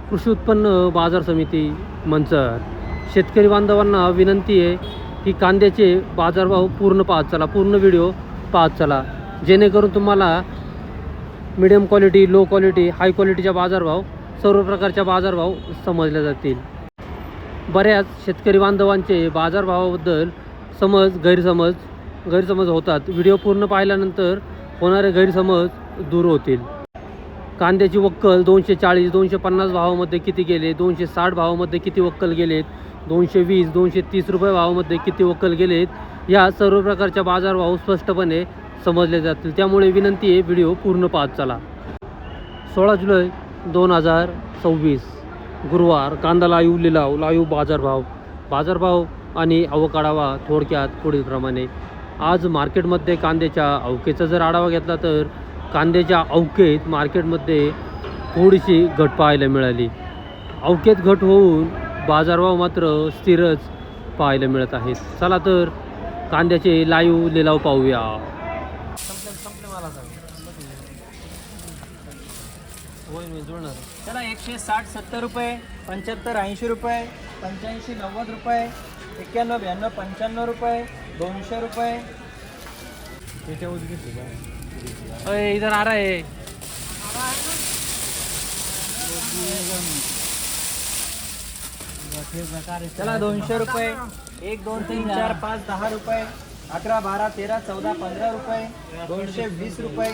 कृषी उत्पन्न बाजार समिती मंचर. शेतकरी बांधवांना विनंती आहे की कांद्याचे बाजारभाव पूर्ण पाहत चला, पूर्ण व्हिडिओ पाहत चला, जेणेकरून तुम्हाला मिडियम क्वालिटी, लो क्वालिटी, हाय क्वालिटीच्या बाजारभाव, सर्व प्रकारच्या बाजारभाव समजले जातील. बऱ्याच शेतकरी बांधवांचे बाजारभावाबद्दल गैरसमज होतात. व्हिडिओ पूर्ण पाहिल्यानंतर होणारे गैरसमज दूर होतील. कांद्याची वक्कल 240, 250 भावामध्ये किती गेले, 260 भावामध्ये किती वक्कल गेलेत, 220, 230 रुपये भावामध्ये किती वक्कल गेलेत, या सर्व प्रकारच्या बाजारभाव स्पष्टपणे समजले जातील. त्यामुळे विनंती आहे, व्हिडिओ पूर्ण पाहत चला. 16 जुलै 2024 गुरुवार. कांदा लाईव्ह बाजारभाव आणि आवक आढावा थोडक्यात पुढीलप्रमाणे. आज मार्केटमध्ये कांद्याच्या अवकेचा जर आढावा घेतला तर कांद्याच्या अवकेत मार्केटमध्ये थोडीशी घट पाहायला मिळाली. अवकेत घट होऊन बाजारभाव मात्र स्थिरच पाहायला मिळत आहेत. चला तर कांद्याचे लाईव्ह लिलाव पाहूया. चला 160 70 रुपये, 75 80 रुपये, 85 90 रुपये, 91 92 95 रुपये, 200 रुपये. इधर आ रहा है. चला 200 रुपये, 1 2 3 4 5 10 रुपये, 11 12 13 14 15 रुपये, 220 रुपये.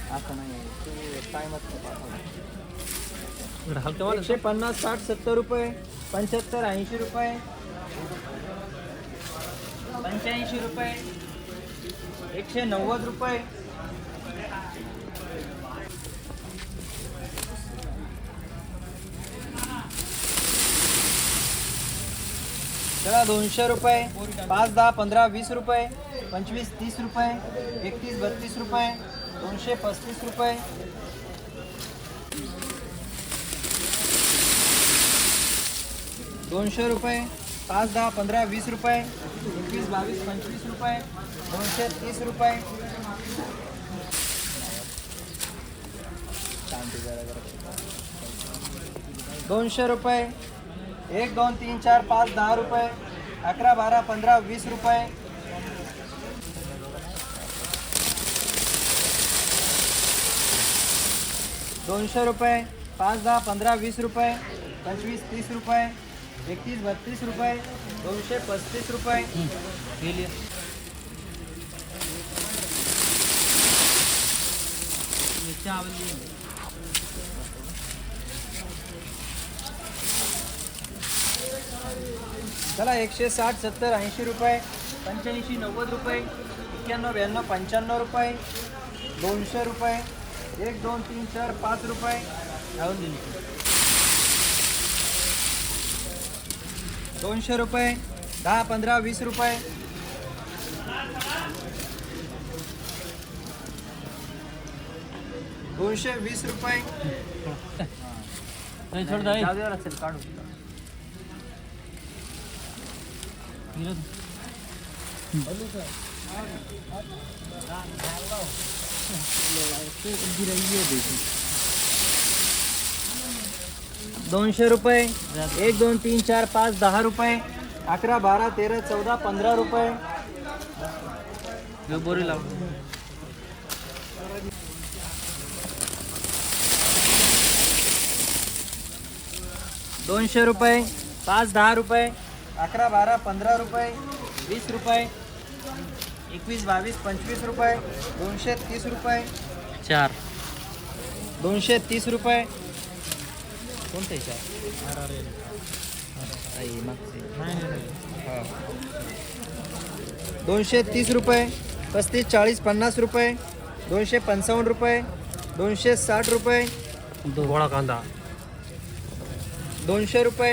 असं नाही, 150 60 70 रुपये, 75 80 रुपये, 85 रुपये, 190 रुपये. चला 200 रुपये, 5 10 15 20 रुपये, 25 30 रुपये, 31 32 रुपये, 235 रुपये. ₹200, 5 10 15 20 रुपये, 21 22 25 रुपये, 230 रुपये. ₹200, 1 2 3 4 5 10 रुपये, 11 12 15 20 रुपये. ₹200, 5 10 15 20 रुपये, 25 30 रुपये, 31 32 रुपये, 235 रुपये. चला 160 70 80 रुपये, 85 90 रुपये, 91 92 95 रुपये, 200 रुपये, 1 2 3 4 5 रुपये. ₹200, 10 15 20 रुपये, 220 रुपये. काढू. ₹200, 1 2 3 4 5 10 रुपये, 11 12 13 14 15 रुपये. बोरी लाव. ₹200, 5 10 रुपये, 11 12 15 रुपये, 20 रुपये, 21 22 25 रुपये, 230 रुपये. 4 230 रुपये. कोणते 4? हां 230 रुपये, 35 40 50 रुपये, 255 रुपये, 260 रुपये. गोळा कांदा. ₹200,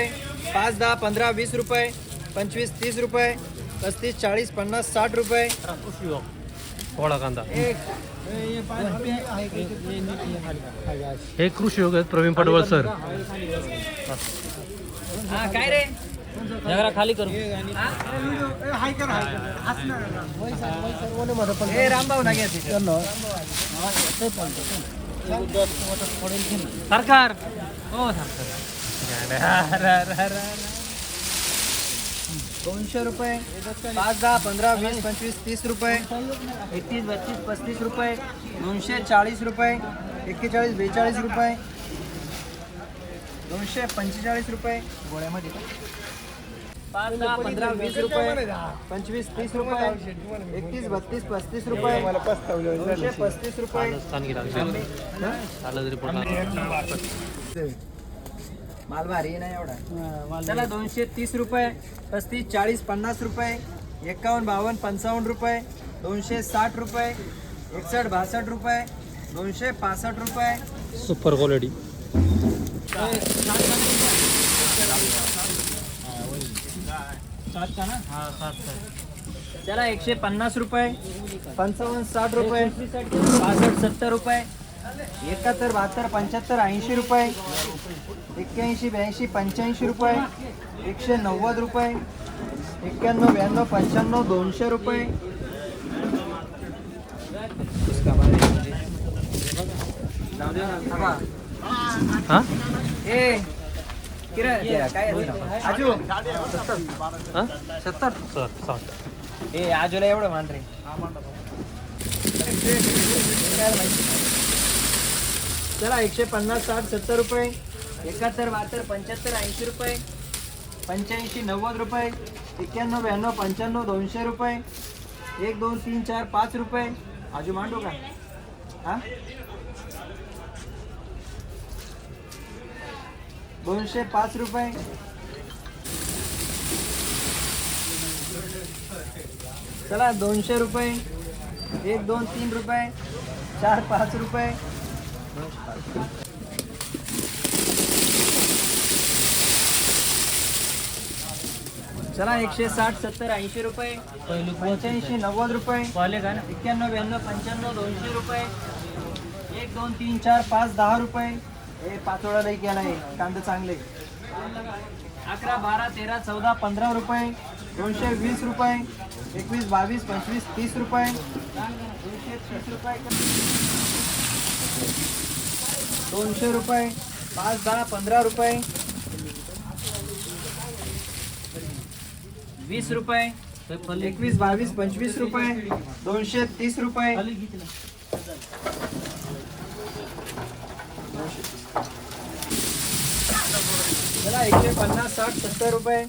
5 10 15 20 रुपये, 25 30 रुपये, 35 40 50 60 रुपये. गोळा कांदा. एक हे कृषी योग आहेत प्रवीण पडवळ सर. हा काय रे जरा खाली करू हे रामभाऊ ना घ्या तिथे. सरकार हो सरकार 200 रुपये 5, 10, 15, 20, 25, 30 रुपये 31, 32, 35 रुपये 240 रुपये 41, 42 रुपये 245 रुपये गोळ्यामध्ये 5, 10, 15, 20 रुपये 25, 30 रुपये 31, 32, 35 रुपये 235 रुपये माल भारी नाही एवढा. चला 230 रुपये 35, 40, 50 रुपये 51, 52, 55 रुपये 260 रुपये 61, 62 रुपये 265 रुपये. Super quality. चला 150 रुपये 55, 60 रुपये 65, 70 रुपये 71, 72, 75, 80 रुपये 81, 82, 85 रुपये 190 रुपये 91, 92, 95, 200 रुपये. हा ए किरण काय आजू 70 ए आजूला एवढं मान रे. चला 150, 60, 70 रुपये 71, 72, 75, 80 रुपये 85, 90 रुपये 91, 92, 95, 200 रुपये 1, 2, 3, 4, 5 रुपये. आजू मांडू का हा 205 रुपये. चला 200 रुपये 1, 2, 3 रुपये 4, 5 रुपये. चला 160, 70, 80 रुपये 85, 90 रुपये 91, 92, 95, 200 रुपये 1, 2, 3, 4, 5, 10 रुपये. हे पाचोळा लई केलाय कांदे चांगले. 11, 12, 13, 14, 15 रुपये 220 रुपये 21, 22, 25, 30 रुपये 230 रुपये 200 रुपये 5, 10, 15 रुपये 20 रुपये 21, 22, 25 रुपये 230 रुपये. चला 150, 60, 70 रुपये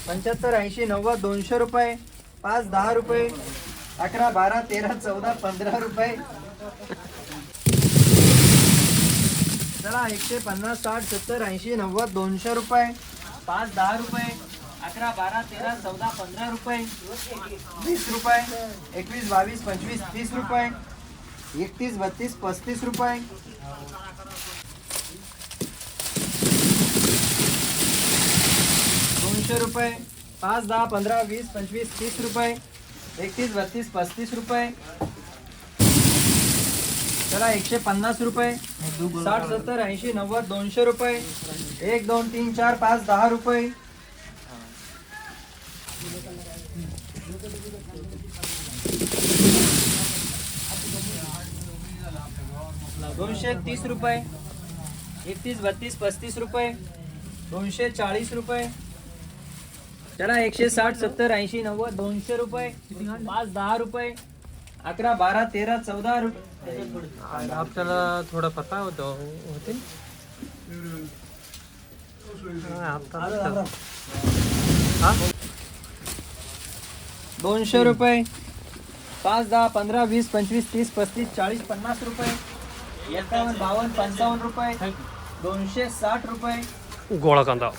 75, 80, 90, 200 रुपये 5, 10 रुपये 11, 12, 13, 14, 15 रुपये. चला 150, 60, 70, 80, 90, 200 रुपये 5, 10 रुपये 11, 12, 13, 14, 15 रुपये 20 रुपये 21, 22, 25, 30 रुपये 31, 32, 35 रुपये. रुपये 5, 10, 15, 20, 25, 30 रुपये 31, 32, 35 रुपये. चला 150 रुपये 60, 70, 80, 90, 200 रुपये 1, 2, 3, 4, 5, 10 रुपये. 230 रुपये 31, 32, 35 रुपये 240 रुपये. चला 160, 70, 80, 90, 200 रुपये 5, 10 रुपये 11, 12, 13, 14 रुपये. आपल्याला थोडं पता होते 200 रुपये 5, 10, 15, 20, 25, 30, 35, 40, 50 रुपये 51, 52, 55 रुपये 260 रुपये. गोळा कांदा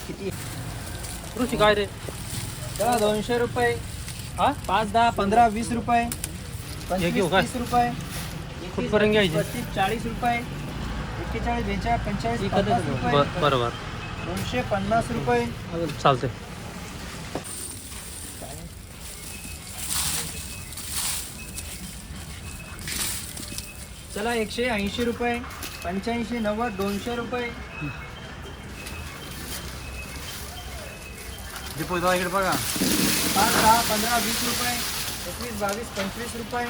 किती कृषी काय रे चला 200 रुपये हा 5, 10, 15, 20 रुपये हे घेऊ 25, काय? 30 रुपये कुठपर्यंत घ्यायचे 35, 40 रुपये 41, 42, 45, 50 रुपये बरोबर 250 रुपये. चालते. चला चला 180 रुपये, 85, 90, 200 रुपये. इकडे बघा. 5, 10, 15, 20 रुपये, 21, 22, 25 रुपये.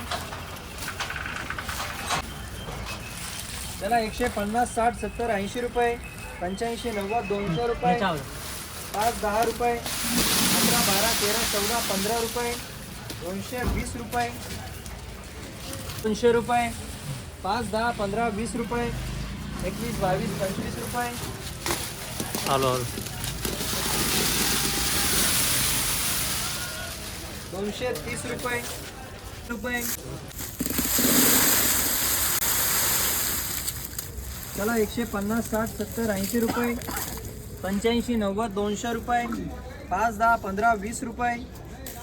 चला 150, 60, 70, 80 रुपये, 85, 90, 200 रुपये. 5, 10 रुपये, 11, 12, 13, 14, 15 रुपये, 220 रुपये, 200 रुपये. 5, 10, 15, 20 रुपये, 21, 22, 25 रुपये. आलो 230 रुपये रुपये. चला 150, 60, 70, 80 रुपये, 85, 90, 200 रुपये. 5, 10, 15, 20 रुपये,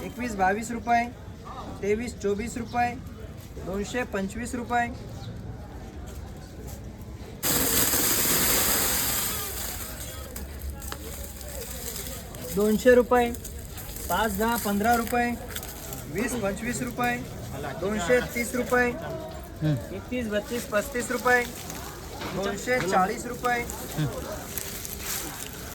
21, 22 रुपये, 23, 24 रुपये, 225 रुपये. 200 रुपये. 5, 10, 15 रुपये, 20, 25 रुपये, 230 रुपये, 21, 32, 35 रुपये, 240 रुपये,